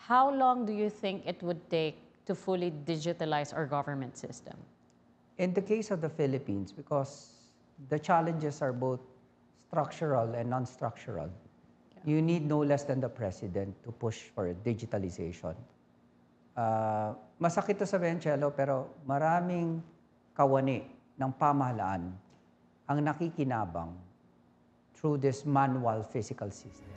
How long do you think it would take to fully digitalize our government system? In the case of the Philippines, because the challenges are both structural and non-structural, you need no less than the president to push for digitalization. Masakit to sabihin, Chelo, pero maraming kawani ng pamahalaan ang nakikinabang through this manual physical system.